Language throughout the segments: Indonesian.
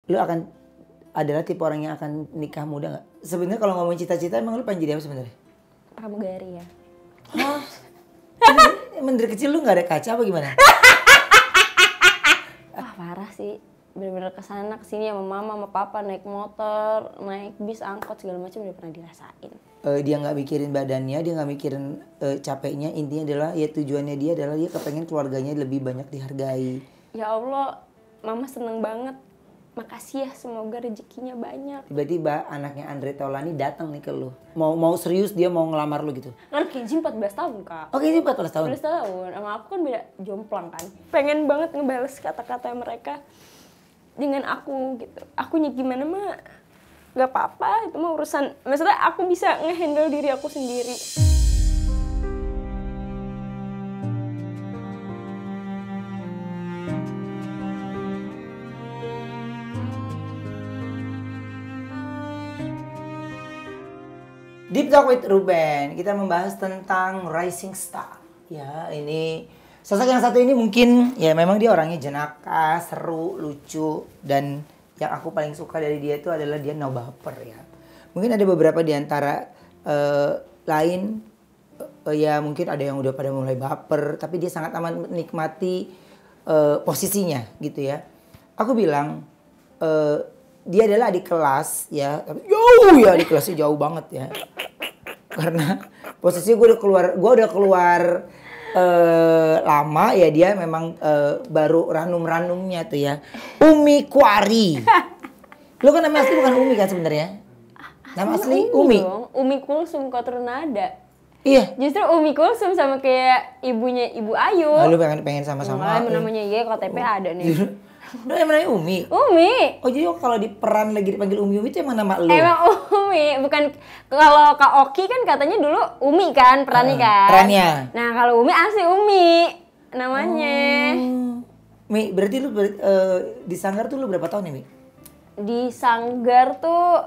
lu akan adalah tipe orang yang akan nikah muda nggak? Sebenarnya kalau ngomongin cita-cita emang lu pengen jadi apa sebenarnya? Pramugari ya. Hah? Emang dari kecil lu nggak ada kaca apa gimana? Wah parah sih. Bener-bener kesana kesini sama mama sama papa naik motor, naik bis, angkot segala macam udah pernah dirasain. Dia nggak mikirin badannya, dia nggak mikirin capeknya. Intinya adalah ya tujuannya dia adalah dia kepengen keluarganya lebih banyak dihargai. Ya Allah, mama seneng banget. Makasih ya, semoga rezekinya banyak. Tiba-tiba anaknya Andre Taulani datang nih ke lu. Mau serius dia mau ngelamar lu gitu. Kan Kenji 14 tahun kak. Oke, ini 14 tahun. 14 tahun, sama aku kan beda jomplang kan. Pengen banget ngebales kata-kata mereka dengan aku gitu. Akunya gimana mah gak apa-apa, itu mah urusan. Maksudnya aku bisa ngehandle diri aku sendiri. Deep Talk with Ruben, kita membahas tentang rising star. Ya, ini sosok yang satu ini mungkin ya memang dia orangnya jenaka, seru, lucu, dan yang aku paling suka dari dia itu adalah dia no baper ya. Mungkin ada beberapa di antara lain ya mungkin ada yang udah pada mulai baper, tapi dia sangat aman menikmati posisinya gitu ya. Aku bilang dia adalah adik kelas ya, tapi jauh ya adik kelasnya jauh banget ya. Karena posisinya gue udah keluar lama ya, dia memang baru ranum-ranumnya tuh ya. Umi Kwari. Lu kan nama asli bukan Umi kan sebenarnya? Nama asli Umi. Dong. Umi Kulsum Kotrunada. Iya. Justru Umi Kulsum sama kayak ibunya Ibu Ayu. Lu pengen sama-sama. Namanya Ye, KTP ada nih. Lu emang namanya Umi? Umi. Oh jadi kalau di peran lagi dipanggil Umi itu emang nama lu? Emang Umi, bukan. Kalau Kak Oki kan katanya dulu Umi kan perannya kan. Perannya. Nah kalau Umi asli Umi namanya. Mi, berarti lu di Sanggar tuh lu berapa tahun nih Mi? Di Sanggar tuh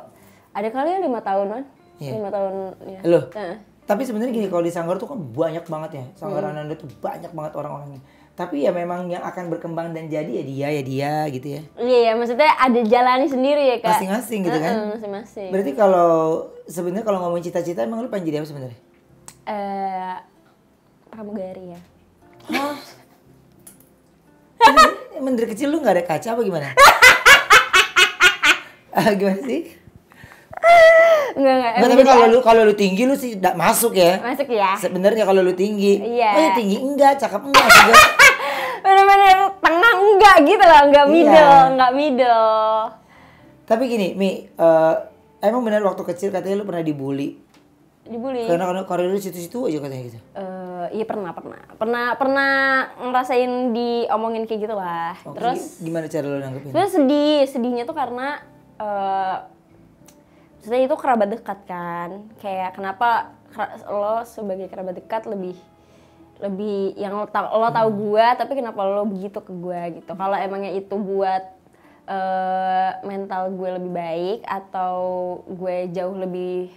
ada kali ya 5 tahunan. Iya. 5 tahun ya. Loh. Tapi sebenarnya gini, kalau di Sanggar tuh kan banyak banget ya. Sanggar Ananda tuh banyak banget orang-orangnya. Tapi ya memang yang akan berkembang dan jadi ya dia gitu ya. Iya, maksudnya ada jalannya sendiri ya kak. Masing-masing gitu kan. Masing-masing. Berarti kalau sebenarnya kalau ngomongin cita-cita emang lu pengen jadi apa sebenarnya? Pramugari ya. Hah? Emang dari kecil lu nggak ada kaca apa gimana? Gimana sih? Enggak. Tapi kalau lu tinggi lu sih tidak masuk ya. Masuk ya. Sebenarnya kalau lu tinggi. Iya. Oh ya tinggi enggak, cakep enggak juga. Bener-bener tengah enggak gitu loh, enggak middle. Tapi gini, Mi, emang benar waktu kecil katanya lu pernah dibully? Dibully? Karena lu situ-situ aja katanya gitu. Iya pernah ngerasain diomongin kayak gitu lah. Oh, Terus gimana cara lu nanggepin? Terus sedihnya tuh karena maksudnya itu kerabat dekat kan. Kayak kenapa lo sebagai kerabat dekat lebih yang lo tahu gua, tapi kenapa lo begitu ke gua gitu. Kalau emangnya itu buat mental gue lebih baik atau gue jauh lebih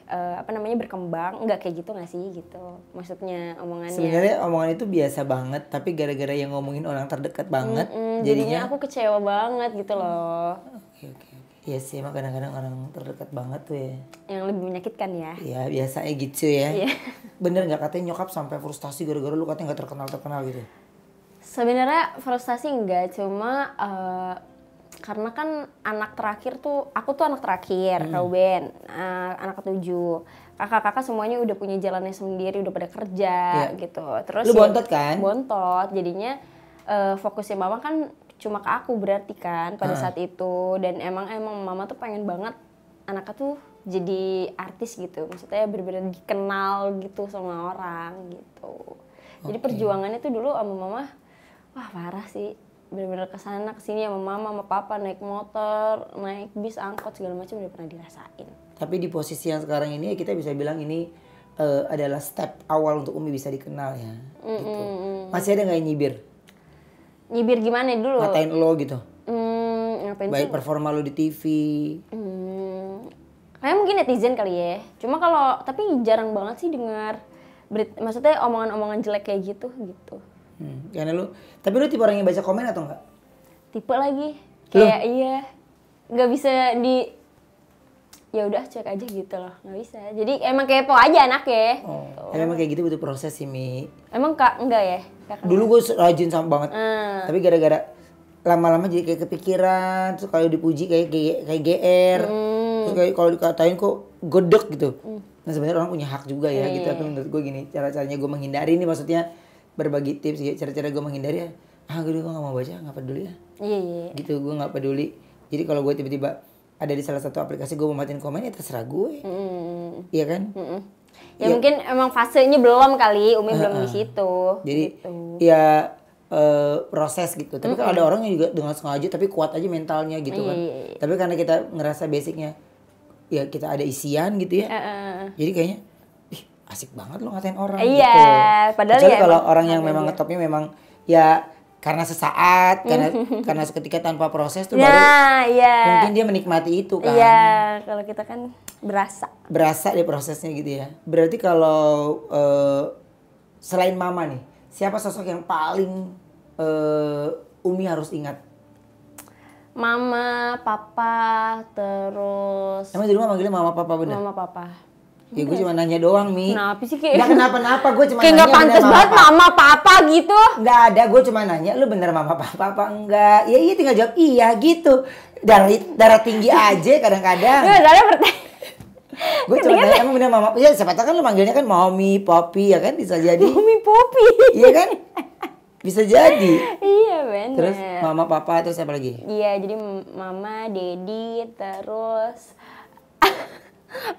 berkembang, nggak kayak gitu nggak sih gitu maksudnya omongannya. Sebenarnya omongan itu biasa banget, tapi gara-gara yang ngomongin orang terdekat banget jadinya aku kecewa banget gitu loh. Oke. Iya sih, emang kadang-kadang orang terdekat banget tuh ya yang lebih menyakitkan ya. Iya biasanya gitu ya. Iya. Bener nggak katanya nyokap sampai frustasi gara-gara lu katanya nggak terkenal gitu? Sebenarnya frustasi enggak, cuma karena kan anak terakhir tuh, aku tuh anak terakhir, Ruben, anak ketujuh. Kakak-kakak semuanya udah punya jalannya sendiri, udah pada kerja gitu. Terus lu bontot kan? Bontot, jadinya fokusnya mama kan cuma ke aku berarti kan pada saat itu. Dan emang mama tuh pengen banget anaknya tuh jadi artis gitu. Maksudnya bener-bener dikenal gitu sama orang gitu. Jadi perjuangannya tuh dulu sama mama, wah parah sih. Bener-bener kesana kesini sama mama sama papa naik motor, naik bis, angkot segala macam udah pernah dirasain. Tapi di posisi yang sekarang ini ya kita bisa bilang ini adalah step awal untuk Umi bisa dikenal ya. Gitu. Masih ada nggak yang nyibir? Nyibir gimana dulu? Ngatain lo gitu? Ngapain baik sih? Performa lo di TV. Kayak mungkin netizen kali ya. Cuma tapi jarang banget sih dengar maksudnya omongan-omongan jelek kayak gitu. Karena lu, tapi lu tipe orang yang baca komen atau enggak? Tipe lagi. Kayak iya. nggak bisa di ya udah cuek aja gitu loh, nggak bisa. Jadi emang kepo aja anak ya. Oh. Emang kayak gitu butuh proses sih Mi. Emang kak enggak ya? Kakak Dulu gue rajin sama banget, tapi gara-gara lama-lama jadi kayak kepikiran, terus kalau dipuji kayak GR, terus kayak kalau dikatain kok gedek gitu. Nah sebenarnya orang punya hak juga ya gitu. Tapi menurut gue gini, cara-caranya gue menghindari nih, maksudnya berbagi tips ya, cara-cara gue menghindari ya. Gue gak mau baca, gak peduli ya. Iya. Gitu, gue gak peduli. Jadi kalau gue tiba-tiba ada di salah satu aplikasi gue mau matiin komen, ya terserah gue. Iya kan? Ya mungkin emang fasenya belum kali, Umi belum di situ. Jadi gitu. ya proses gitu. Tapi kan ada orang yang juga dengan sengaja tapi kuat aja mentalnya gitu kan. Tapi karena kita ngerasa basicnya ya kita ada isian gitu ya. Jadi kayaknya asik banget lo ngatain orang gitu. Padahal Kecuali ya kalau orang yang memang ngetopnya memang ya karena sesaat, karena seketika tanpa proses tuh baru mungkin dia menikmati itu kan. Iya, kalau kita kan berasa deh prosesnya gitu ya. Berarti kalau selain mama nih, siapa sosok yang paling Umi harus ingat? Mama, papa, terus Emang di rumah manggilnya mama papa bener? mama, papa. Ya gue cuma nanya doang Mi. Kenapa sih kayak? Nggak kenapa-napa, gue cuma kayak nanya. Kayak nggak pantas banget mama, papa gitu. Nggak ada, gue cuma nanya lu bener mama papa apa enggak? Ya iya tinggal jawab iya gitu. Dari darah tinggi aja kadang-kadang. Gue cuma nanya emang bener mama. Ya siapa tahu kan lu manggilnya kan mommy, poppy ya kan, bisa jadi. Mommy, poppy. Iya kan? Bisa jadi. Iya bener. Terus mama, papa, terus apa lagi? Iya, jadi mama, daddy, terus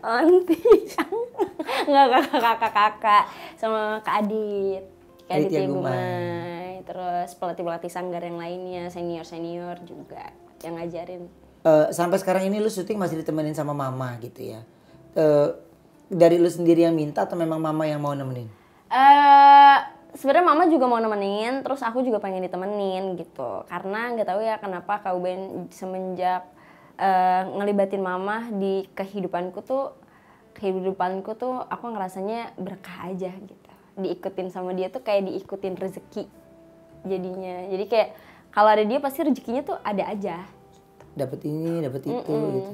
auntie. Nggak, kakak sama Kak Adit. Kak Adit ya Gumai. Terus pelatih-pelatih sanggar yang lainnya, senior-senior juga yang ngajarin. Sampai sekarang ini lu syuting masih ditemenin sama mama gitu ya? Dari lu sendiri yang minta atau memang mama yang mau nemenin? Sebenarnya mama juga mau nemenin, terus aku juga pengen ditemenin gitu. Karena nggak tahu ya kenapa Kak Uben semenjak ngelibatin mama di kehidupanku tuh aku ngerasanya berkah aja gitu. Diikutin sama dia tuh kayak diikutin rezeki jadinya. Jadi kayak kalau ada dia pasti rezekinya tuh ada aja. Dapat ini, dapat itu gitu.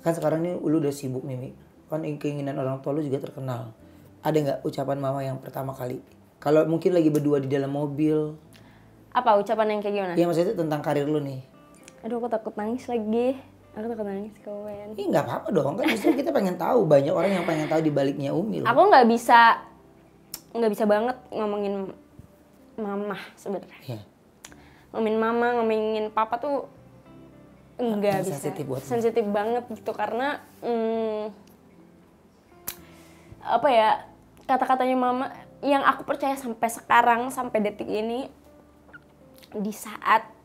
Kan sekarang ini lu udah sibuk nih, Mi. Kan keinginan orang tua lu juga terkenal. Ada nggak ucapan mama yang pertama kali? Kalau mungkin lagi berdua di dalam mobil. Apa ucapan yang kayak gimana? Iya maksudnya tentang karir lu nih. Aduh aku takut nangis lagi. Aku takut nangis kawan. Ih nggak apa-apa dong, kan justru kita pengen tahu, banyak orang yang pengen tahu di baliknya Umi loh. Aku nggak bisa banget ngomongin mama sebenarnya. Iya. Ngomongin mama, ngomongin papa tuh nggak bisa. Sensitif banget gitu karena apa ya, kata-katanya mama yang aku percaya sampai sekarang, sampai detik ini, di saat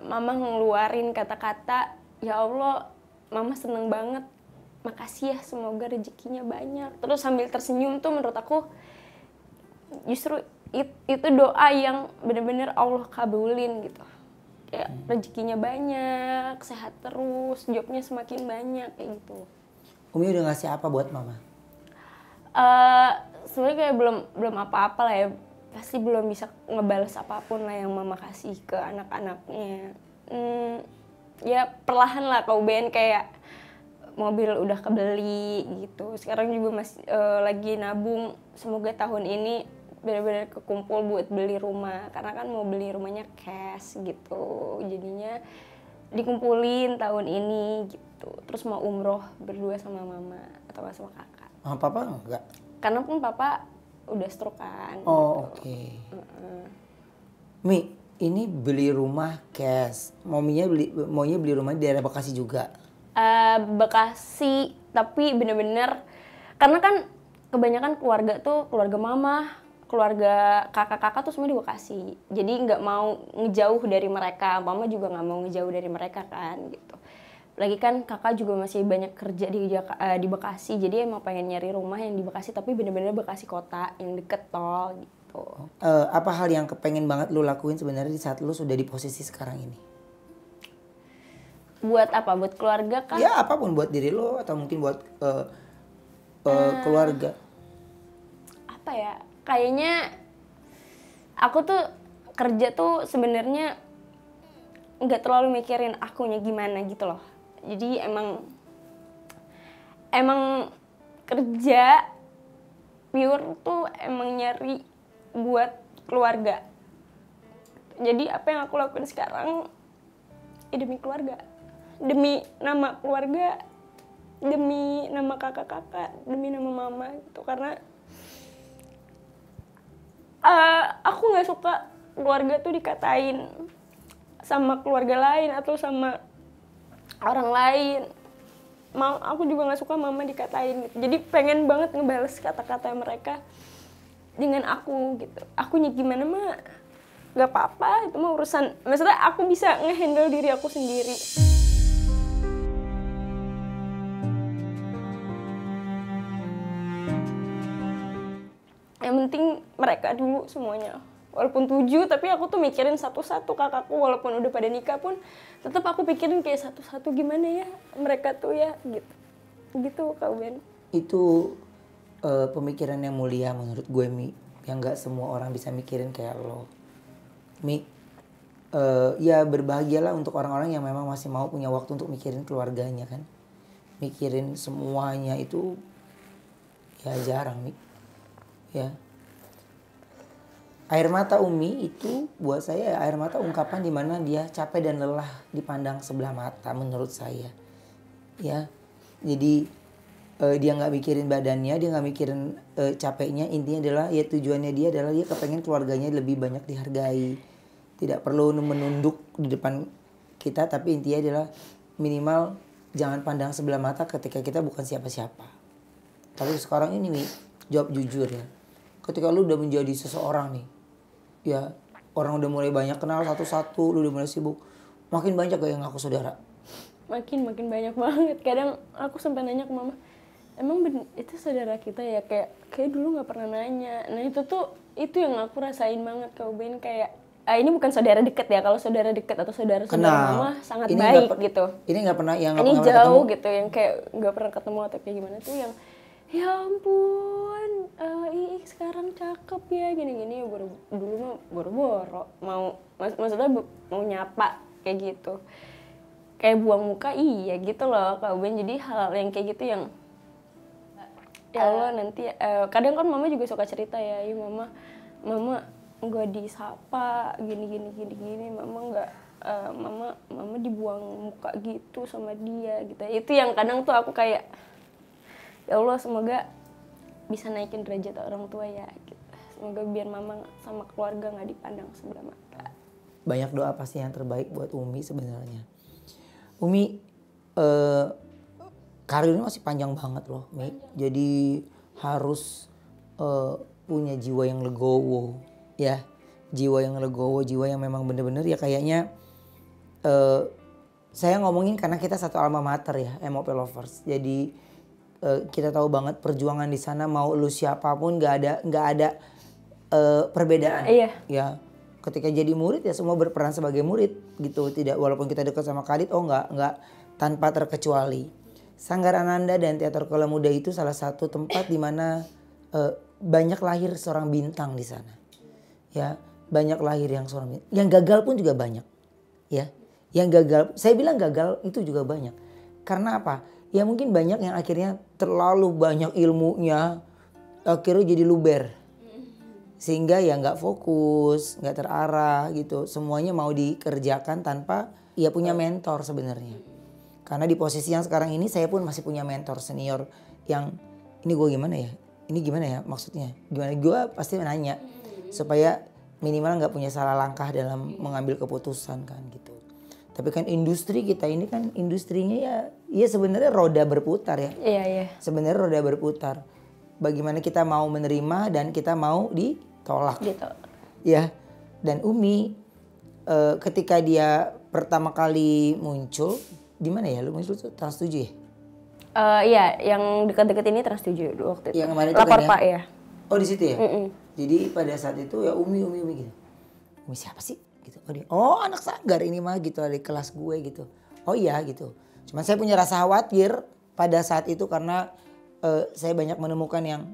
mama ngeluarin kata-kata, ya Allah, mama seneng banget, makasih ya, semoga rezekinya banyak. Terus sambil tersenyum tuh menurut aku justru itu doa yang bener-bener Allah kabulin gitu. Kayak rezekinya banyak, sehat terus, jobnya semakin banyak kayak gitu. Umi udah ngasih apa buat mama? Sebenarnya kayak belum apa-apa lah ya, pasti belum bisa ngebales apapun lah yang mama kasih ke anak-anaknya. Ya perlahan lah Kak Uben, kayak mobil udah kebeli gitu. Sekarang juga masih lagi nabung, semoga tahun ini benar-benar kekumpul buat beli rumah, karena kan mau beli rumahnya cash gitu. Jadinya dikumpulin tahun ini gitu. Terus mau umroh berdua sama mama atau sama kakak. Sama papa enggak? Karena pun papa udah stroke kan. Oh gitu. oke. Mi, ini beli rumah cash. Maunya beli rumah di daerah Bekasi juga? Bekasi, tapi bener-bener karena kan kebanyakan keluarga tuh, keluarga mama, keluarga kakak-kakak tuh semua di Bekasi. Jadi nggak mau ngejauh dari mereka, mama juga nggak mau ngejauh dari mereka kan gitu. Lagi kan kakak juga masih banyak kerja di Bekasi, jadi emang pengen nyari rumah yang di Bekasi, tapi bener-bener Bekasi kota yang deket tol gitu. Apa hal yang kepengen banget lu lakuin sebenarnya di saat lu sudah di posisi sekarang ini? Buat apa? Buat keluarga kan? Ya apapun, buat diri lo atau mungkin buat keluarga. Apa ya? Kayaknya aku tuh kerja tuh sebenarnya nggak terlalu mikirin akunya gimana gitu loh. Jadi emang kerja pure tuh emang nyari buat keluarga. Jadi apa yang aku lakukan sekarang ya demi keluarga, demi nama keluarga, demi nama kakak-kakak, demi nama mama gitu. Karena aku nggak suka keluarga tuh dikatain sama keluarga lain atau sama orang lain. Aku juga nggak suka mama dikatain gitu. Jadi pengen banget ngebales kata-kata mereka dengan aku gitu. Akunya gimana mah nggak apa-apa, itu mah urusan, maksudnya aku bisa ngehandle diri aku sendiri. Yang penting mereka dulu semuanya. Walaupun 7, tapi aku tuh mikirin satu-satu kakakku. Walaupun udah pada nikah pun, tetap aku pikirin kayak satu-satu gimana ya mereka tuh ya gitu. Gitu Kak Ben. Itu pemikiran yang mulia menurut gue, Mi. Yang gak semua orang bisa mikirin kayak lo. Mi, ya berbahagialah untuk orang-orang yang memang masih mau punya waktu untuk mikirin keluarganya kan. Mikirin semuanya itu ya jarang, Mi. Ya. Air mata Umi itu buat saya air mata ungkapan dimana dia capek dan lelah dipandang sebelah mata menurut saya. Ya, jadi dia nggak mikirin badannya, dia nggak mikirin capeknya. Intinya adalah ya tujuannya dia adalah dia kepengen keluarganya lebih banyak dihargai. Tidak perlu menunduk di depan kita, tapi intinya adalah minimal jangan pandang sebelah mata ketika kita bukan siapa-siapa. Tapi sekarang ini nih, jawab jujur ya. Ketika lu udah menjadi seseorang nih, ya orang udah mulai banyak kenal satu-satu, lu udah mulai sibuk, makin banyak gak yang ngaku saudara? Makin banyak banget. Kadang aku sampai nanya ke mama, emang itu saudara kita ya? Kayak dulu nggak pernah nanya. Nah itu yang aku rasain banget Kak Ben, kayak ini bukan saudara deket ya. Kalau saudara deket atau saudara-saudara mama sangat ini baik gitu. Ini nggak pernah yang ini jauh ketemu gitu, yang kayak nggak pernah ketemu atau kayak gimana tuh yang ya ampun, Ii sekarang cakep ya gini-gini. Dulu mah boro-boro mau maksudnya mau nyapa kayak gitu, kayak buang muka iya gitu loh Kak Ben. Jadi hal yang kayak gitu yang ya Allah nanti kadang kan mama juga suka cerita ya, mama nggak disapa gini mama nggak mama dibuang muka gitu sama dia gitu. Itu yang kadang tuh aku kayak ya Allah semoga bisa naikin derajat orang tua ya gitu. Semoga biar mama sama keluarga nggak dipandang sebelah mata. Banyak doa pasti yang terbaik buat Umi sebenarnya. Umi karirnya masih panjang banget loh, Mi. Jadi harus punya jiwa yang legowo ya. Jiwa yang legowo, jiwa yang memang bener-bener ya kayaknya saya ngomongin karena kita satu alma mater ya, MOP Lovers. Jadi kita tahu banget perjuangan di sana, mau lu siapapun nggak ada perbedaan. Iya. Ya, ketika jadi murid ya semua berperan sebagai murid gitu. Tidak, walaupun kita dekat sama Khalid, nggak tanpa terkecuali. Sanggar Ananda dan Teater Kala Muda itu salah satu tempat di mana banyak lahir seorang bintang di sana. Ya, banyak lahir yang seorang bintang. Yang gagal pun juga banyak. Ya, yang gagal, saya bilang gagal itu juga banyak. Karena apa? Ya mungkin banyak yang akhirnya terlalu banyak ilmunya, akhirnya jadi luber. Sehingga ya nggak fokus, nggak terarah gitu. Semuanya mau dikerjakan tanpa ya punya mentor sebenarnya. Karena di posisi yang sekarang ini saya pun masih punya mentor senior yang ini gue gimana ya? Ini gimana ya maksudnya? Gimana? Gue pasti nanya supaya minimal nggak punya salah langkah dalam mengambil keputusan kan gitu. Tapi kan industri kita ini kan industrinya ya sebenarnya roda berputar ya. Iya. Sebenarnya roda berputar. Bagaimana kita mau menerima dan kita mau ditolak. Gitu. Ya. Dan Umi ketika dia pertama kali muncul di mana ya? Lu muncul tuh Trans 7 ya? Iya, yang dekat-dekat ini Trans 7 waktu itu. Yang kemarin itu Lapor kan Pak ya. Oh di situ ya? Jadi pada saat itu ya Umi gitu. Umi siapa sih? Gitu. Oh anak Sanggar ini mah gitu, ada kelas gue gitu. Oh iya gitu. Cuman saya punya rasa khawatir pada saat itu karena saya banyak menemukan yang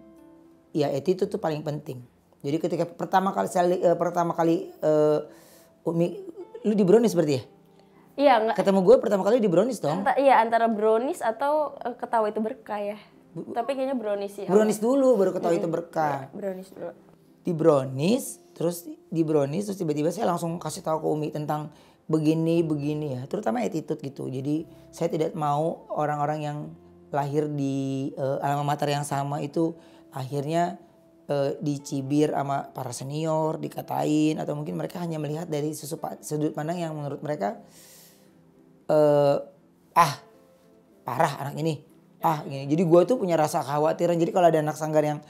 ya attitude itu paling penting. Jadi ketika pertama kali Umi, lu di Brownies berarti ya? Iya nggak. Ketemu gue pertama kali di Brownies dong. Iya antara Brownies atau Ketawa Itu Berkah ya. Tapi kayaknya Brownies sih. Brownies dulu baru Ketawa Itu Berkah. Ya, Brownies dulu. Di Brownies terus tiba-tiba saya langsung kasih tahu ke Umi tentang begini ya, terutama attitude gitu. Jadi saya tidak mau orang-orang yang lahir di alma mater yang sama itu akhirnya dicibir sama para senior, dikatain, atau mungkin mereka hanya melihat dari sudut pandang yang menurut mereka parah anak ini, gini. Jadi gue tuh punya rasa kekhawatiran. Jadi kalau ada anak sanggar yang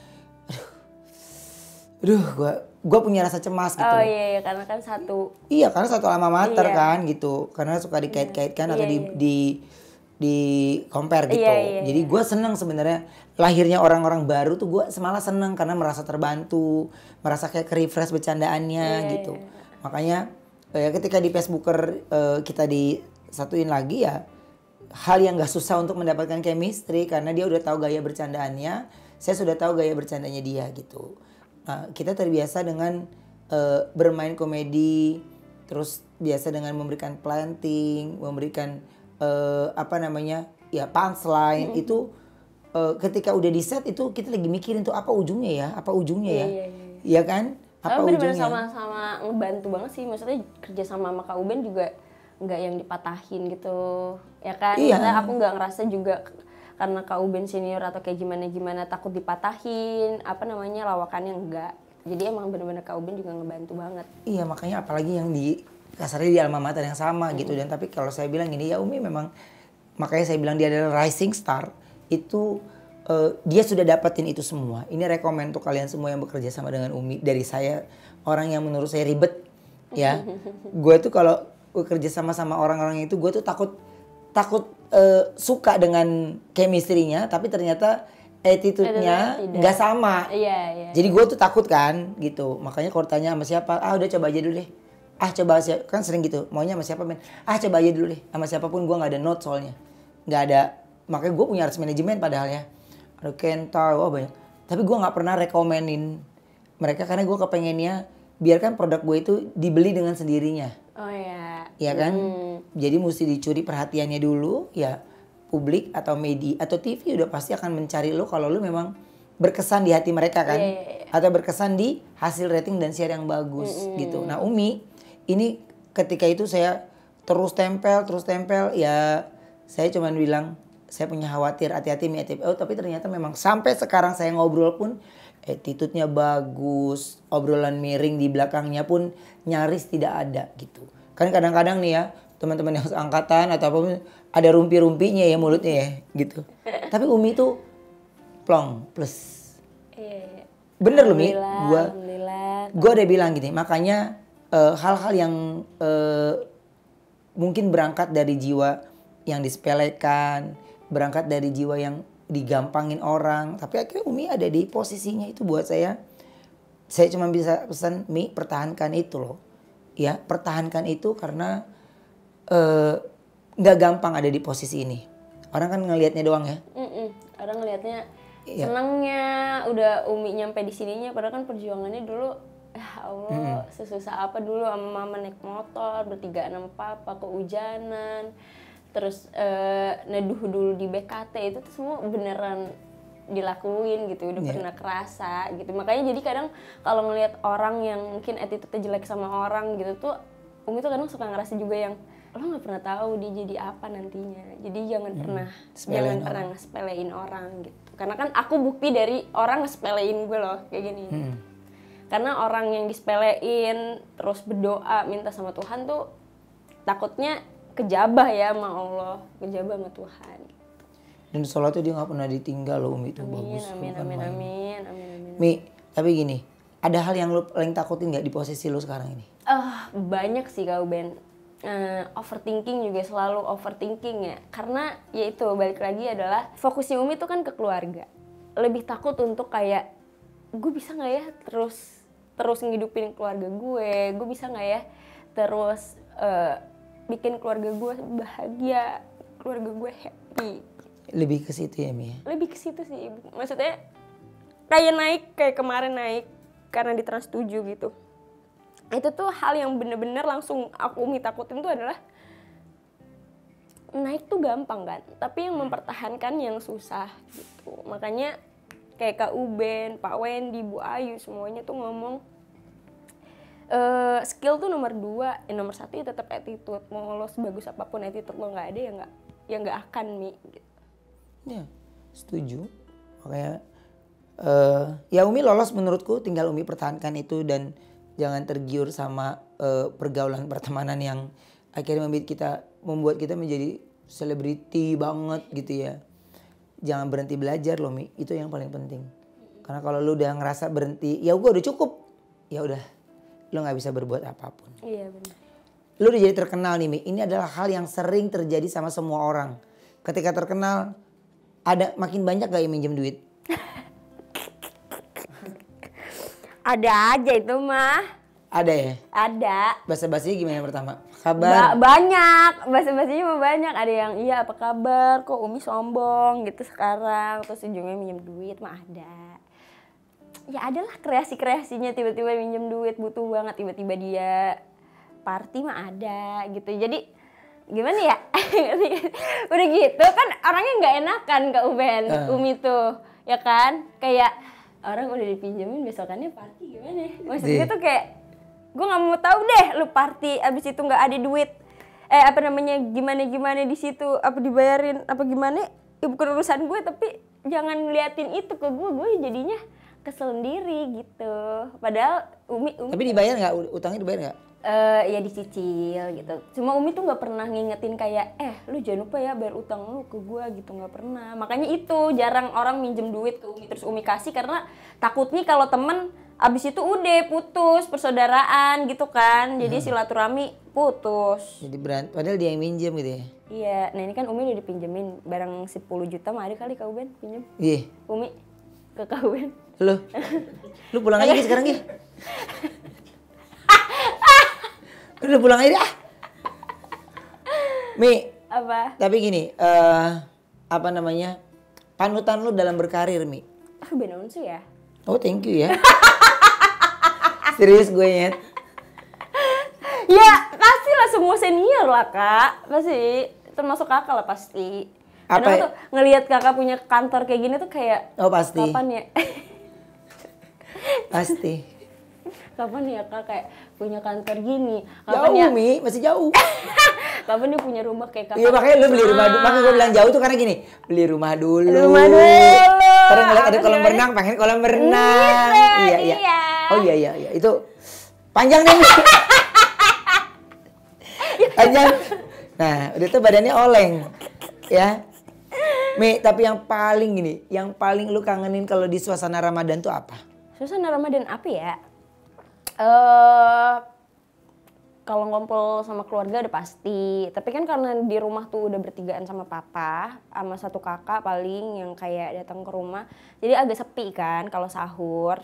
gue punya rasa cemas gitu. Oh iya, karena kan satu. Iya, karena satu alma mater kan gitu. Karena suka dikait-kaitkan atau di compare gitu. Jadi gue seneng sebenarnya lahirnya orang-orang baru tuh, gue malah seneng karena merasa terbantu, merasa kayak ke-refresh bercandaannya gitu. Makanya ketika di Facebooker kita disatuin lagi ya, hal yang gak susah untuk mendapatkan chemistry karena dia udah tahu gaya bercandaannya, saya sudah tahu gaya bercandanya dia gitu. Nah, kita terbiasa dengan bermain komedi, terus biasa dengan memberikan planting, memberikan punchline. Itu ketika udah di set itu kita lagi mikirin tuh apa ujungnya ya, iya kan? Apa bener-bener ujungnya? sama-sama ngebantu banget sih, maksudnya kerja sama Kak Uben juga nggak yang dipatahin gitu, ya kan? Iya. Maksudnya aku nggak ngerasa juga karena Kak Uben senior atau kayak gimana takut dipatahin, lawakannya enggak. Jadi emang bener-bener Kak Uben juga ngebantu banget. Iya, makanya apalagi yang di kasarnya di alma mater yang sama gitu. Dan tapi kalau saya bilang gini, ya Umi memang, makanya saya bilang dia adalah rising star. Itu dia sudah dapetin itu semua. Ini rekomen untuk kalian semua yang bekerja sama dengan Umi. Dari saya, orang yang menurut saya ribet ya. Gue tuh kalau bekerja sama orang-orang itu, gue tuh takut suka dengan chemistry-nya, tapi ternyata attitude-nya nggak sama. Iya. Jadi gue tuh takut kan gitu. Makanya kalau tanya sama siapa, udah coba aja dulu deh. Coba siapa, kan sering gitu. Maunya sama siapa, men? Coba aja dulu deh. Sama siapapun gue nggak ada note soalnya. Nggak ada. Makanya gue punya harus manajemen padahal ya. Ada Kenta, banyak. Tapi gue nggak pernah rekomenin mereka karena gue kepengennya biarkan produk gue itu dibeli dengan sendirinya. Oh ya. Iya kan? Jadi mesti dicuri perhatiannya dulu ya. Publik atau media atau TV udah pasti akan mencari lo kalau lo memang berkesan di hati mereka kan. Atau berkesan di hasil rating dan share yang bagus gitu. Nah Umi, ini ketika itu saya terus tempel ya, saya cuman bilang saya punya khawatir, hati-hati Mi. Tapi ternyata memang sampai sekarang saya ngobrol pun attitude-nya bagus, obrolan miring di belakangnya pun nyaris tidak ada gitu. Kan kadang-kadang nih ya, teman-teman yang angkatan atau apapun ada rumpi-rumpinya ya mulutnya ya gitu. Tapi Umi tuh plong plus. Iya. Bener loh Mi, gue udah bilang gini, makanya hal-hal yang mungkin berangkat dari jiwa yang disepelekan, berangkat dari jiwa yang digampangin orang, tapi akhirnya Umi ada di posisinya itu buat saya cuma bisa pesan Mi, pertahankan itu loh. Ya, pertahankan itu karena nggak gampang ada di posisi ini. Orang kan ngelihatnya doang ya. Orang ngelihatnya senangnya udah Umi nyampe di sininya, padahal kan perjuangannya dulu ya Allah sesusah apa dulu sama mama naik motor bertiga 6 papa kehujanan, terus neduh dulu di BKT, itu tuh semua beneran dilakuin gitu, udah pernah kerasa gitu. Makanya jadi kadang kalau ngelihat orang yang mungkin attitude-nya jelek sama orang gitu tuh, Umi tuh kadang suka ngerasa juga yang lo nggak pernah tahu dia jadi apa nantinya. Jadi jangan pernah ngesepelein orang gitu. Karena kan aku bukti dari orang ngesepelein gue loh kayak gini. Karena orang yang disepelein terus berdoa minta sama Tuhan tuh takutnya kejabah ya sama Allah, kejabah sama Tuhan. Dan sholatnya dia nggak pernah ditinggal loh Umi, itu bagus. Amin. Mi, tapi gini, ada hal yang lo paling takutin nggak di posisi lo sekarang ini? Banyak sih Kak Uben. Overthinking juga, selalu overthinking ya. Karena ya itu balik lagi adalah fokusnya Umi tuh kan ke keluarga. Lebih takut untuk kayak gue bisa nggak ya terus ngidupin keluarga gue bisa nggak ya terus bikin keluarga gue bahagia, keluarga gue happy. Lebih ke situ ya Mi? Lebih ke situ sih, maksudnya kayak kemarin naik karena di Trans 7 gitu. Itu tuh hal yang bener-bener langsung Umi takutin tuh adalah naik tuh gampang kan, tapi yang mempertahankan yang susah gitu. Makanya kayak Kak Uben, Pak Wendy, Bu Ayu semuanya tuh ngomong skill tuh nomor 2, nomor 1 ya tetap attitude. Mau lo sebagus apapun attitude lo nggak ada ya nggak akan Mi. Gitu. Ya, setuju. Makanya ya Umi lolos menurutku, tinggal Umi pertahankan itu dan jangan tergiur sama pergaulan pertemanan yang akhirnya membuat kita menjadi selebriti banget gitu ya. Jangan berhenti belajar loh Mi, itu yang paling penting. Karena kalau lu udah ngerasa berhenti, ya gua udah cukup, ya udah, lu nggak bisa berbuat apapun. Iya benar. Lu udah jadi terkenal nih Mi, ini adalah hal yang sering terjadi sama semua orang. Ketika terkenal, ada makin banyak gak yang minjem duit? Ada aja itu mah. Ada ya? Ada. Basa-basinya gimana pertama? Kabar? Banyak. Basa-basinya mah banyak. Ada yang iya apa kabar? Kok Umi sombong gitu sekarang. Terus ujungnya minjem duit mah ada. Ya adalah kreasi-kreasinya tiba-tiba minjem duit butuh banget. Tiba-tiba dia party mah ada gitu. Jadi gimana ya? Udah gitu kan orangnya nggak enakan Kak Uben. Umi tuh. Ya kan? Kayak orang udah dipinjemin besokannya party gimana? Maksudnya tuh kayak gue nggak mau tahu deh lu party abis itu nggak ada duit gimana di situ apa dibayarin apa gimana ya bukan urusan gue tapi jangan liatin itu ke gue jadinya kesel sendiri gitu padahal Umi tapi dibayar nggak, utangnya dibayar nggak? Ya dicicil gitu. Cuma Umi tuh nggak pernah ngingetin kayak lu jangan lupa ya bayar utang lu ke gue gitu, nggak pernah. Makanya itu jarang orang minjem duit ke Umi terus Umi kasih karena takutnya kalau temen abis itu udah putus persaudaraan gitu kan, jadi silaturahmi putus. Jadi padahal dia yang minjem gitu ya? Iya, nah ini kan Umi udah dipinjemin barang 10 juta mah ada kali Kak Uben pinjem. Iya. Umi ke Kak Uben. Lu pulang aja sekarang ya? Udah pulang aja ah. Mi. Apa? Tapi gini, apa namanya? Panutan lu dalam berkarir, Mi. Ben Unsu ya. Oh, thank you ya. Serius gue nyet. Ya, kasih lah semua senior lah, Kak. Pasti termasuk Kakak lah pasti. Apa? Karena tuh ngelihat Kakak punya kantor kayak gini tuh kayak Oh, pasti. kapan ya? Pasti. Kapan ya Kak kayak punya kantor gini? Kapan Jauh, ya? Mi, masih jauh. Kapan dia punya rumah kayak Kakak? Iya, makanya lu beli rumah dulu. Makanya gue bilang jauh tuh karena gini, beli rumah dulu. Rumah dulu. Karena ngeliat ada kolam renang, pengen kolam renang. Iya. Oh iya. Itu panjang nih. Panjang. Nah, udah tuh badannya oleng. Ya. Mi, tapi yang paling lu kangenin kalau di suasana Ramadan tuh apa? Suasana Ramadan apa ya? Kalau ngumpul sama keluarga udah pasti. Tapi kan karena di rumah tuh udah bertigaan sama papa, sama satu kakak paling yang kayak datang ke rumah. Jadi agak sepi kan kalau sahur.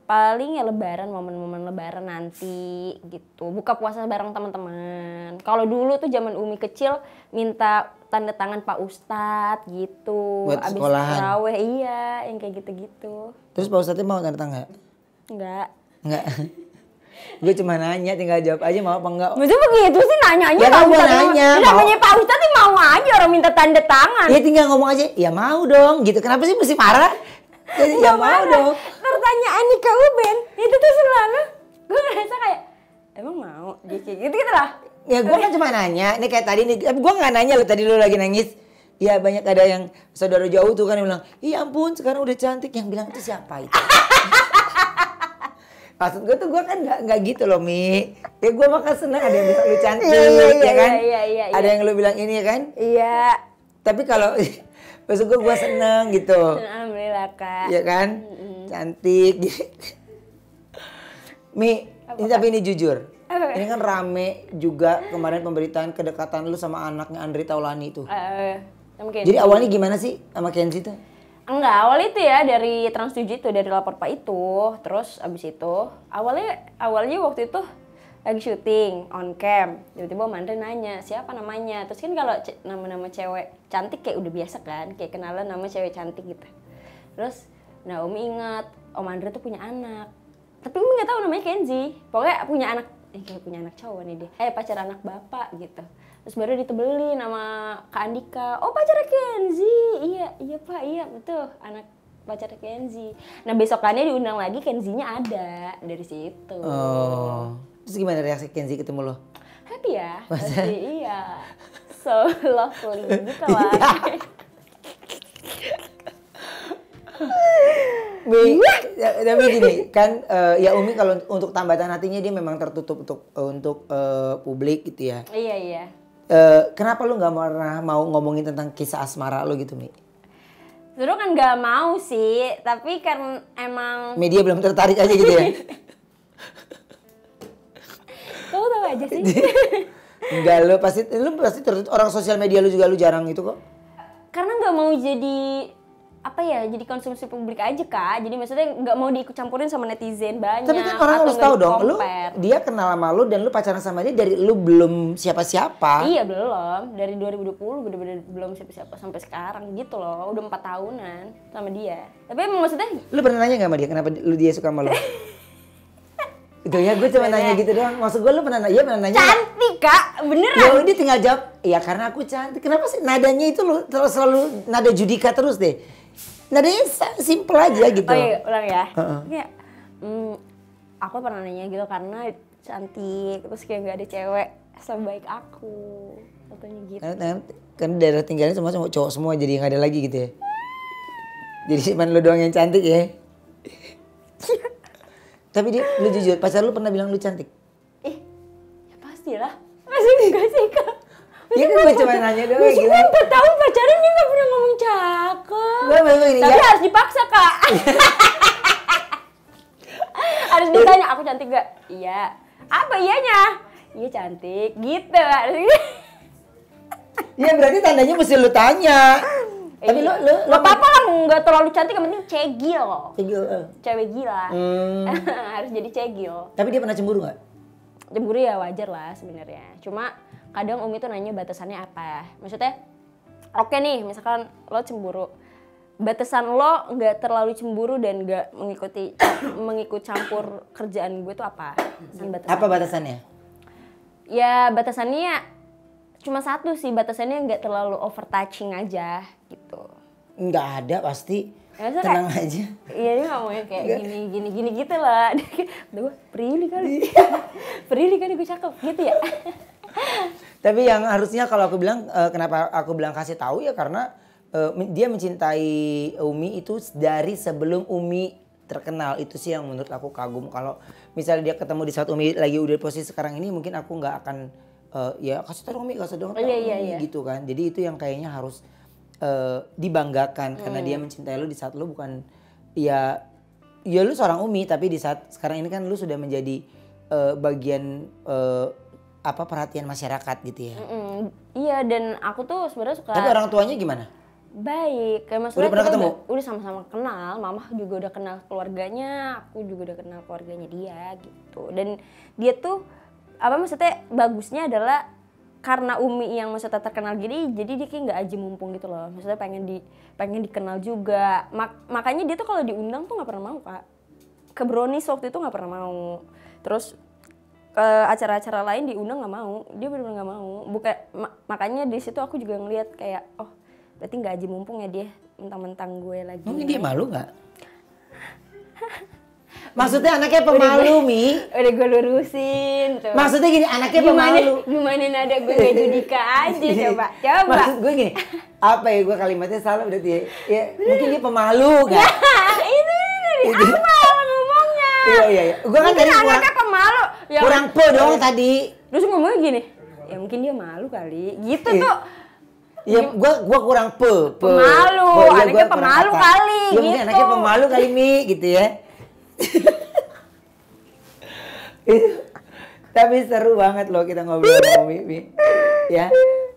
Paling ya lebaran, momen-momen lebaran nanti gitu. Buka puasa bareng teman-teman. Kalau dulu tuh zaman Umi kecil minta tanda tangan Pak Ustadz gitu. Buat abis sekolahan. taraweh iya, yang kayak gitu-gitu. Terus Pak Ustadznya mau tanda tangan nggak? Enggak. Gue cuma nanya, tinggal jawab aja mau apa enggak. Maksudnya begitu sih nanyanya Ya kan gua nanya. Namanya Pak Ustadz tuh mau aja orang minta tanda tangan. Ya tinggal ngomong aja, ya mau dong gitu. Kenapa sih mesti marah? Ya mau dong. Pertanyaan nih Kak Uben, itu tuh selalu gue ngerasa kayak emang mau dia kayak gitu lah. Ya gue kan cuma nanya, ini kayak tadi nih, gue nggak nanya lo tadi lo lagi nangis. Ya banyak ada yang saudara jauh tuh kan yang bilang, iya ampun sekarang udah cantik. Yang bilang itu siapa itu? Maksud gue tuh gue kan nggak gitu loh Mi. Ya gue makan seneng ada yang bilang lu cantik, ya kan? Iya. Ada yang lu bilang ini ya kan? Iya. Tapi kalau maksud gue seneng gitu. Alhamdulillah Kak. Ya kan? Cantik gitu. Mi, ini tapi ini jujur. Ini kan rame juga kemarin pemberitaan kedekatan lu sama anaknya Andre Taulani itu. Jadi awalnya gimana sih sama Kenzi tuh? Enggak, awal itu ya dari Trans 7 itu, dari Lapor Pak itu. Terus abis itu, awalnya waktu itu lagi syuting, on cam. Tiba-tiba Om Andre nanya, siapa namanya? Terus kan kalau nama-nama cewek cantik kayak udah biasa kan, kayak kenalan nama cewek cantik gitu. Terus, nah Umi ingat, Om Andre tuh punya anak. Tapi Umi gak tahu namanya Kenzi. Pokoknya punya anak, kayak punya anak cowok nih dia. Pacar anak bapak gitu. Terus baru ditebelin sama Kak Andika, oh pacarnya Kenzi, iya Pak, iya betul, anak pacarnya Kenzi. Nah besokannya diundang lagi, Kenzinya ada dari situ. Oh, terus gimana reaksi Kenzi ketemu lo? Happy ya, pasti iya. So lovely gitu lah. Tapi gini kan ya Umi kalau untuk tambatan hatinya dia memang tertutup untuk publik gitu ya. Iya. Kenapa lu nggak pernah mau ngomongin tentang kisah asmara lu gitu Mi? Dulu kan nggak mau sih, tapi kan emang Media belum tertarik aja gitu ya? kamu tahu aja sih. Enggak, lu pasti tertutup, orang sosial media lu juga lu jarang itu kok. Karena nggak mau jadi apa ya, jadi konsumsi publik aja Kak. Jadi maksudnya nggak mau diikut campurin sama netizen banyak. Tapi kan orang atau harus nggak tahu dong, lu di-compare. dia kenal sama lu dan lu pacaran sama dia dari lu belum siapa-siapa. Iya belum, dari 2020 bener-bener belum siapa-siapa sampai sekarang gitu loh. Udah 4 tahunan sama dia. Tapi emang maksudnya Lu pernah nanya gak sama dia kenapa dia suka sama lu? Itu ya, gue cuma nanya gitu doang. Maksud gue lu pernah nanya? cantik Kak, beneran. Ya dia tinggal jawab, ya karena aku cantik. Kenapa sih nadanya itu lu selalu nada Judika terus deh? Nadanya simple aja gitu. Oh iya, ulang ya. Heeh. Kayak, aku pernah nanya gitu karena cantik, terus kayak gak ada cewek sebaik aku. Katanya gitu. Kan daerah tinggalnya semua cowok semua jadi nggak ada lagi gitu ya. Jadi cuma lu doang yang cantik ya. Tapi lu jujur, pacar lu pernah bilang lu cantik? Ya pastilah. Masih enggak sih Kak? Iya kan gue cuma nanya doang Masih gitu. 4 tahun pacaran dia gak pernah ngomong cakep. Ini Tapi ya. harus dipaksa Kak. Harus ditanya, aku cantik gak? Iya. Apa iyanya? Iya cantik, gitu. Ya berarti tandanya mesti lu tanya. Tapi lu Gak apa-apa lah, gak terlalu cantik, yang penting cegil. Cewek gila. Harus jadi cegil. Tapi dia pernah cemburu gak? Cemburu ya wajar lah sebenarnya. Cuma kadang Umi tuh nanya batasannya apa. Maksudnya, oke nih, misalkan lo cemburu. Batasan lo nggak terlalu cemburu dan nggak mengikut campur kerjaan gue tuh apa? Apa batasannya? Ya batasannya cuma satu sih, batasannya nggak terlalu overtouching aja gitu. Nggak ada pasti. Ya, tenang aja. Iya dia ngomongnya kayak gini gitu lah. Gue Prilly kali. Prilly kali gue cakep gitu ya. Tapi yang harusnya kalau aku bilang kenapa aku bilang kasih tahu ya karena dia mencintai Umi itu dari sebelum Umi terkenal. Itu sih yang menurut aku kagum. Kalau misalnya dia ketemu di saat Umi lagi udah posisi sekarang ini mungkin aku nggak akan ya kasih tahu Umi Iya. gitu kan. Jadi itu yang kayaknya harus dibanggakan karena dia mencintai lu di saat lu bukan ya lu seorang Umi tapi di saat sekarang ini kan lu sudah menjadi bagian perhatian masyarakat gitu ya. Iya dan aku tuh sebenarnya suka. Tapi orang tuanya gimana? Baik, kayak maksudnya Udah pernah kita ketemu? Udah sama-sama kenal, mama juga udah kenal keluarganya, aku juga udah kenal keluarganya dia gitu. Dan dia tuh maksudnya bagusnya adalah karena Umi yang maksudnya terkenal gini, jadi dia kayak nggak aji mumpung gitu loh. Maksudnya pengen dikenal juga. Makanya dia tuh kalau diundang tuh nggak pernah mau Kak. Ke Brownies waktu itu nggak pernah mau. Terus ke acara-acara lain diundang nggak mau. Dia benar-benar nggak mau. Makanya di situ aku juga ngeliat kayak berarti nggak aji mumpung ya dia, mentang-mentang gue lagi. Mungkin dia malu nggak? Maksudnya anaknya pemalu, Mi. Udah gue lurusin tuh. Maksudnya gini, anaknya pemalu. Gimana nada gue kayak Judika aja, coba. Maksud gue gini, apa ya gue kalimatnya salah berarti ya mungkin dia pemalu kan? Ini dari awal ngomongnya. Iya. Gue kan dari anaknya pemalu. Ya, kurang po doang tadi. Terus ngomongnya gini, ya mungkin dia malu kali. Gitu tuh. Ya gua kurang pemalu, ya, anaknya pemalu kali ya, gitu. Mungkin anaknya pemalu kali Mi gitu ya. Tapi seru banget loh kita ngobrol sama Mi. Ya,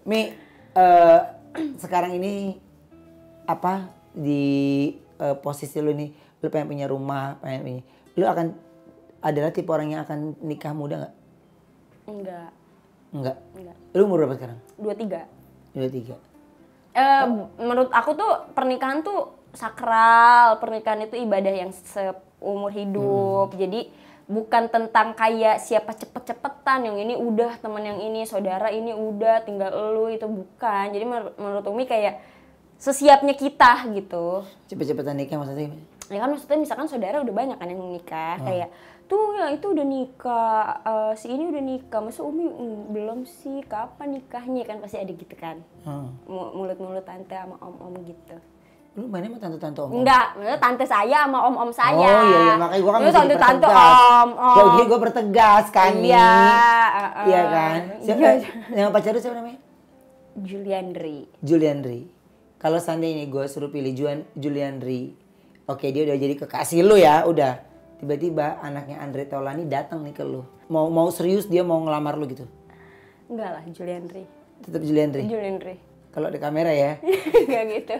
Mi sekarang ini apa di posisi lu nih, lu pengen punya rumah, lu akan adalah tipe orang yang akan nikah muda nggak? Enggak. Lu umur berapa sekarang? 23. Menurut aku tuh pernikahan tuh sakral, pernikahan itu ibadah yang seumur hidup. Jadi bukan tentang kayak siapa cepet-cepetan, yang ini udah teman yang ini, saudara ini udah tinggal elu, itu bukan. Jadi menurut Umi kayak sesiapnya kita gitu. Cepet-cepetan nikah maksudnya? Ya kan maksudnya misalkan saudara udah banyak kan yang nikah, kayak tuh yang itu udah nikah, si ini udah nikah, masa Umi belum sih, kapan nikahnya, kan pasti ada gitu kan. Mulut-mulut tante sama om-om gitu. Lu mainnya sama tante-tante om? Enggak, tante saya sama om-om saya. Oh iya, makanya gue kan mesti tante-tante dipertegas. om-om. Jadi gue bertegas kan nih. Iya. Iya kan? Yang pacar lu siapa namanya? Juliandri. Kalau seandainya gue suruh pilih Juliandri, oke dia udah jadi kekasih lu ya, udah. Tiba-tiba anaknya Andre Taulani datang nih ke lu. Mau serius dia mau ngelamar lu gitu? Enggak lah, Juliandri. Tetap Juliandri. Kalau di kamera ya? Enggak gitu.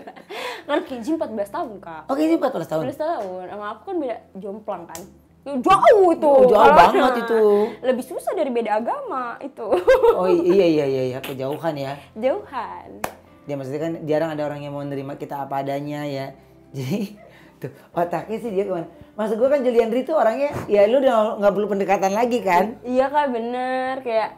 Kan Kizzy 14 tahun, Kak. Oke, ini 14 tahun? 14 tahun. Sama aku kan beda jomplang kan. Jauh itu. Jauh banget itu. Lebih susah dari beda agama itu. Oh iya, kejauhan ya. Jauhan. Dia maksudnya kan jarang ada orang yang mau nerima kita apa adanya ya. Jadi tuh otaknya sih dia kemana. Maksud gue kan Juliandri tuh orangnya ya lu udah nggak perlu pendekatan lagi kan. Iya Kak, bener. Kayak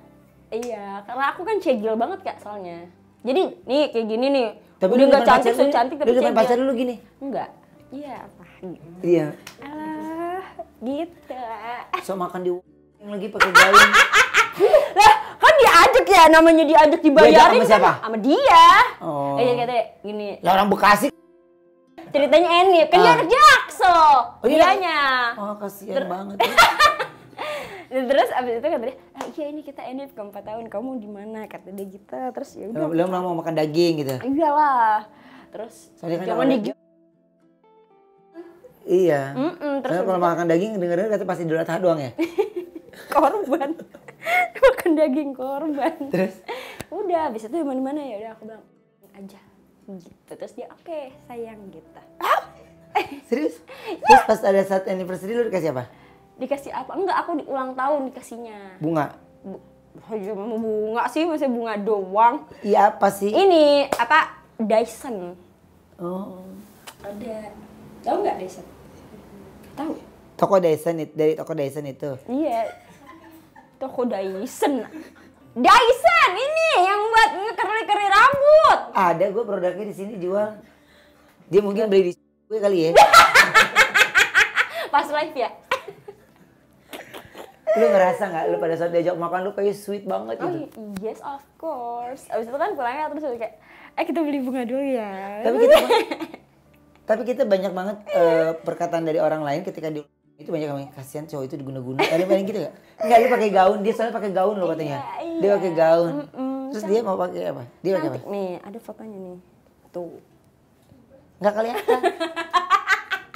iya, karena aku kan cegil banget Kak soalnya. Jadi nih kayak gini nih. Tapi udah nggak cantik secantik tapi cegil. Lu depan pacar dulu gini? Enggak. Iya apa? Iya. Alah, gitu. So makan di yang lagi pakai gaun. Lah, kan diajak ya, namanya diajak dibayarin. Dia sama siapa? Sama dia. Oh. Katanya gini. Lah orang Bekasi. Ceritanya Enif, kan dia anak Jaksel. Oh, dianya. Oh, kasihan banget. Terus abis itu kata dia, iya ini kita Enif ke 4 tahun, kamu di mana? Kata dia gitu. Terus ya udah. Belum mau makan daging gitu. Iyalah. Terus soalnya kan jangan di Iya. Terus kalau makan daging denger kata pasti Idul Adha doang ya. Korban. Makan daging korban. Terus udah habis itu mana ya udah aku bilang aja gitu. Terus dia oke, sayang gitu. Serius? Terus pas ada saat anniversary lu dikasih apa? Dikasih apa? Enggak, aku di ulang tahun dikasihnya. Bunga? Mau bunga sih, masih bunga doang. Iya apa sih? Ini apa? Dyson. Oh. Ada. Tahu nggak Dyson? Tahu. Toko Dyson itu, dari toko Dyson itu. Iya. Toko Dyson. Dyson ini yang buat ngekeri-keri rambut. Ada gue produknya di sini jual. Dia mungkin beli di gue kali ya. Pas live ya. Lu ngerasa nggak lu pada saat diajak makan lu kayak sweet banget gitu? Yes of course. Abis itu kan pulangnya terus kayak kita beli bunga dulu ya. Tapi kita banyak banget perkataan dari orang lain ketika di itu banyak yang kasihan cowok itu diguna-guna. Ada yang gitu gak? Enggak, dia pakai gaun. Dia soalnya pakai gaun loh katanya. Iya. Dia pakai gaun. Terus dia mau pakai apa? Dia pakai apa? Nih, ada fotonya nih. Tuh. Enggak kelihatan.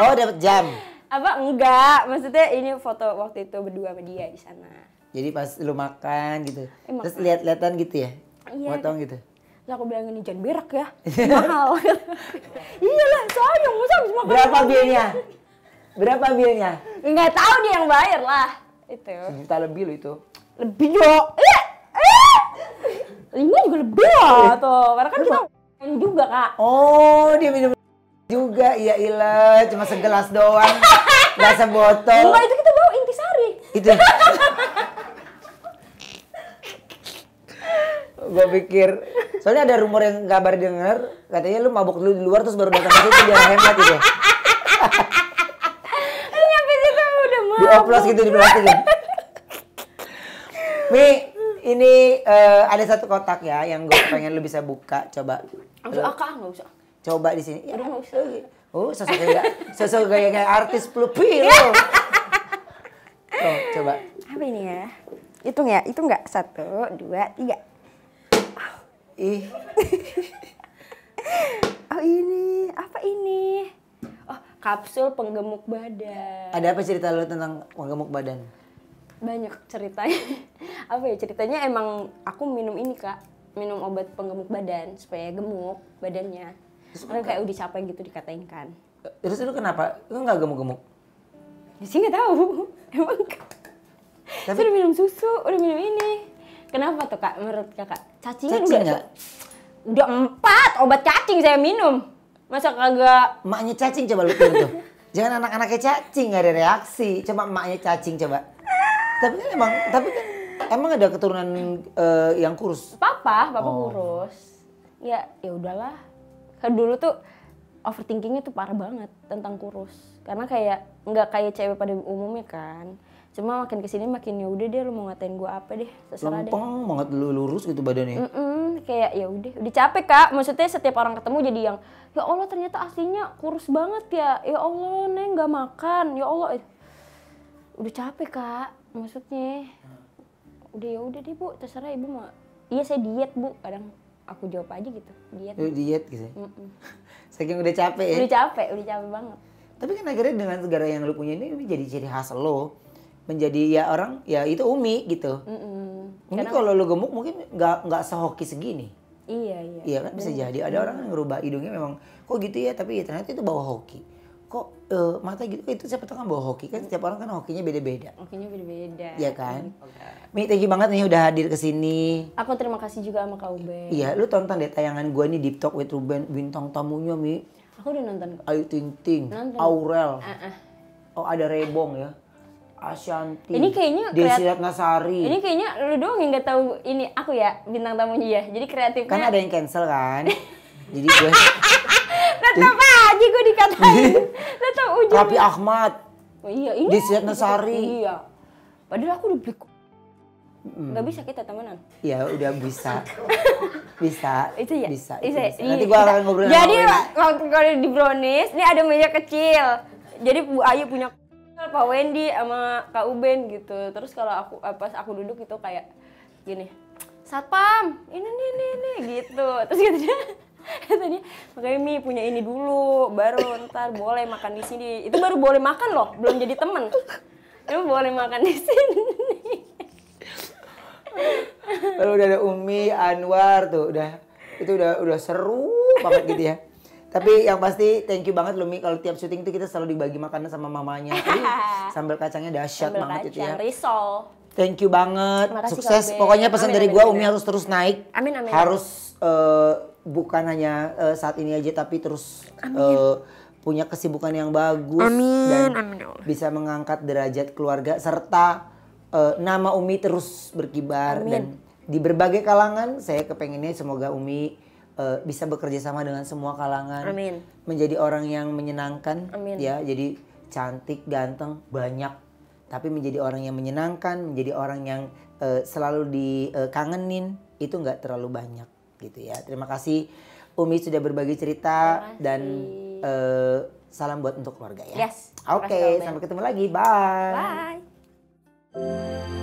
Oh, dapat jam. Apa enggak? Maksudnya ini foto waktu itu berdua sama dia di sana. Jadi pas lu makan gitu. Terus Makan. lihat-lihatan gitu ya? Iya. Potong gitu. Terus aku bilang ini jangan berak ya. Mahal. Iyalah, sayang masa habis makan. Berapa bilnya? Berapa bilnya? Enggak tahu dia yang bayar lah. Itu. Sejuta lebih lo itu. Lebih yo. 5 juga lebih lah tuh. Karena kan kita main juga, Kak. Oh, dia minum juga. Ya ilah, cuma segelas doang. Enggak sebotol. Enggak, itu kita bawa intisari. Itu. Gue pikir, soalnya ada rumor yang kabar denger, katanya lu mabuk dulu di luar terus baru datang ke situ biar hemat gitu. Nyampe situ udah mabuk. Dioplos gitu di plastik ya. Mi, ini ada satu kotak ya yang gue pengen lu bisa buka, coba. Nggak usah. Coba di sini. Udah nggak usah. Oh, sosok kayak artis pelupi lo. Oh, coba. Apa ini ya? Hitung ya, itu nggak 1, 2, 3. Ih. Oh ini, apa ini? Oh, kapsul penggemuk badan. Ada apa cerita lu tentang penggemuk badan? Banyak ceritanya. Apa ya ceritanya, emang aku minum ini Kak, minum obat penggemuk badan supaya gemuk badannya. Karena kayak udah capek gitu dikatain kan. Terus lu kenapa? Lu nggak gemuk-gemuk? Ya sih nggak tahu. Emang tapi udah minum susu, udah minum ini. Kenapa tuh Kak menurut Kakak? Cacingnya udah 4 obat cacing saya minum. Masa kagak? Emaknya cacing coba lu kirim tuh. Jangan anak-anaknya cacing nggak ada reaksi. Coba emaknya cacing coba. Tapi kan emang ada keturunan yang kurus. Papa kurus. Ya udahlah. Kan dulu tuh overthinkingnya tuh parah banget tentang kurus. Karena kayak nggak kayak cewek pada umumnya kan. Cuma makin kesini makin ya udah deh, lu mau ngatain gue apa deh, terserah deh. Lempeng banget lu lurus gitu badannya. Kayak ya udah capek Kak. Maksudnya setiap orang ketemu jadi yang ya Allah ternyata aslinya kurus banget ya. Ya Allah Neng nggak makan. Ya Allah udah capek Kak. Maksudnya udah ya udah deh Bu, terserah Ibu mau. Iya saya diet Bu. Kadang aku jawab aja gitu, diet. Diet gitu. Saking udah capek ya. Udah capek banget. Tapi kan akhirnya dengan segala yang lu punya ini jadi ciri khas lo. Menjadi ya orang ya itu Umi gitu. Mungkin kalau lu gemuk mungkin nggak sehoki segini. Iya. Iya kan bisa jadi ada orang yang ngerubah hidungnya memang kok gitu ya, tapi ya ternyata itu bawa hoki. Kok mata gitu itu siapa tahu kan bawa hoki, kan setiap orang kan hokinya beda-beda. Hokinya beda-beda. Iya kan. Mi, thank you banget nih udah hadir ke sini. Aku terima kasih juga sama Kak Ube. Iya, lu tonton deh tayangan gua nih Deep Talk with Ruben, bintang tamunya Mi. Aku udah nonton kok. Ayu Ting Ting, Aurel. Oh ada Rebong ya. Ashanti. Ini kayaknya Desi Ratnasari. Ini kayaknya lu doang yang nggak tahu ini aku ya bintang tamunya ya. Jadi kreatifnya. Kan ada yang cancel kan. Jadi gue. Tetap aja gue dikatain. Tetap ujung. Raffi Ahmad. Oh iya ini. Desi Ratnasari. Iya. Padahal aku udah beli. Nggak bisa kita temenan. Ya udah bisa. Bisa. Itu ya. Bisa. Nanti gue akan ngobrol. Jadi waktu kalau di Brownies, ini ada meja kecil. Jadi Bu Ayu punya Pak Wendy sama Kak Uben gitu. Terus kalau aku pas aku duduk itu kayak gini, Satpam, ini gitu. Terus katanya makanya Mi punya ini dulu, baru ntar boleh makan di sini. Itu baru boleh makan loh, belum jadi temen. Itu boleh makan di sini. Lalu udah ada Umi, Anwar tuh itu udah seru banget gitu ya. Tapi yang pasti thank you banget loh Mi, kalau tiap syuting tuh kita selalu dibagi makanan sama mamanya. Sambal kacangnya dahsyat banget itu ya. Risol. Thank you banget. Makasih, sukses. Kak, Pokoknya pesan dari gua Umi amin. harus terus naik. Amin. Harus bukan hanya saat ini aja tapi terus punya kesibukan yang bagus dan bisa mengangkat derajat keluarga serta nama Umi terus berkibar dan di berbagai kalangan. Saya kepengennya semoga Umi bisa bekerja sama dengan semua kalangan. Amin. Menjadi orang yang menyenangkan. Amin. Ya, jadi cantik, ganteng, banyak. Tapi menjadi orang yang menyenangkan, menjadi orang yang selalu dikangenin, itu nggak terlalu banyak gitu ya. Terima kasih Umi sudah berbagi cerita dan salam buat untuk keluarga ya. Yes. Oke, sampai ketemu lagi. Bye. Bye.